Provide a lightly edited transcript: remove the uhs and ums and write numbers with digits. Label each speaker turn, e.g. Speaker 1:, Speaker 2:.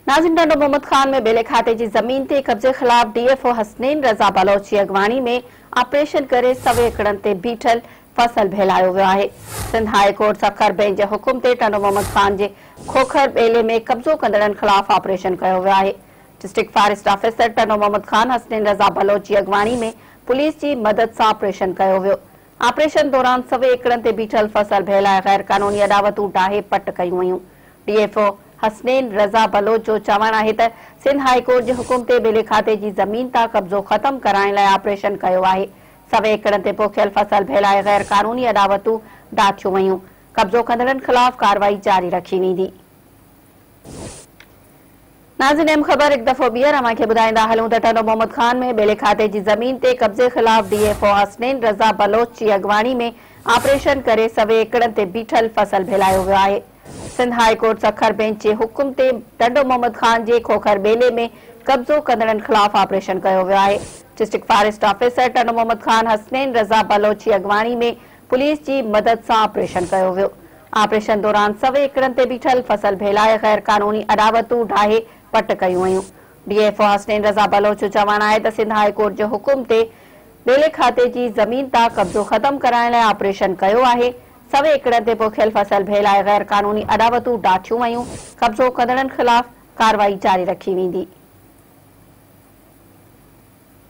Speaker 1: नाज़िम डंडो मोहम्मद खान में बेले खाते जी ज़मीन ते कब्जे ख़िलाफ़ डीएफओ हसनैन रज़ा बलोच जी अॻवानी में ऑपरेशन करे 100 एकड़नि ते बीठल फसल फहिलायो वियो आहे। Sindh high court Sukkur bench जे हुकुम ते डंडो मोहम्मद खान जे खोखर ॿेले में कब्ज़ो कंदड़नि ख़िलाफ़ ऑपरेशन कयो वियो आहे। डिस्ट्रिक्ट फॉरेस्ट ऑफिसर डंडो मोहम्मद खान हसनैन रज़ा बलोच जी अॻवानी में पुलिस जी मदद सां ऑपरेशन कयो वियो। ऑपरेशन दौरान 100 एकड़नि ते बीठल फसल फहिलाए गैर कानूनी अदावतूं डाहे पट कयूं वयूं। डीएफओ हसनैन रज़ा बलोच जो चवणु आहे त सिंध हाई कोर्ट जे हुकुम ते बेले खाते जी ज़मीन तां कब्ज़ो ख़त्म कराइण लाइ ऑपरेशन कयो आहे। 100 एकड़नि ते पोखियल फसल फहिलाए गैर कानूनी अदावतूं डाथियूं वयूं। कब्ज़ो कंदड़नि ख़िलाफ़ कार्रवाई जारी रखी वेंदी। नाज़रीन, अहम ख़बर हिकु दफ़ो ॿीहर अव्हांखे ॿुधाईंदा हलूं त डंडो मोहम्मद खान में बेले खाते जी ज़मीन ते कब्ज़े ख़िलाफ़ डीएफओ हसनैन रज़ा बलोच जी अॻवानी में ऑपरेशन करे 100 एकड़नि ते बीठल फसल फहिलायो वियो आहे। Sindh high court Sukkur bench जे हुकुम ते डंडो मोहम्मद खान जे खोखर ॿेले में कब्ज़ो कंदड़नि ख़िलाफ़ ऑपरेशन कयो वियो आहे। डिस्ट्रिक्ट फॉरेस्ट ऑफिसर डंडो मोहम्मद खान हसनैन रज़ा बलोच जी अॻवानी में पुलिस जी मदद सां ऑपरेशन कयो वियो। ऑपरेशन दौरान 100 एकड़नि ते बीठल फसल फहिलाए गैर कानूनी अदावतूं डाहे पट कयूं वयूं। डीएफओ हसनैन रज़ा बलोच जो चवणु आहे त सिंध हाई कोर्ट जे हुकुम ते बेले खाते जी ज़मीन तां कब्ज़ो ख़त्म कराइण लाइ ऑपरेशन कयो आहे। 100 एकड़नि ते पोखियल फसल फहिलाए गैर कानूनी अदावतूं डाथियूं वयूं। कब्ज़ो कंदड़नि ख़िलाफ़ कार्रवाई जारी रखी वेंदी।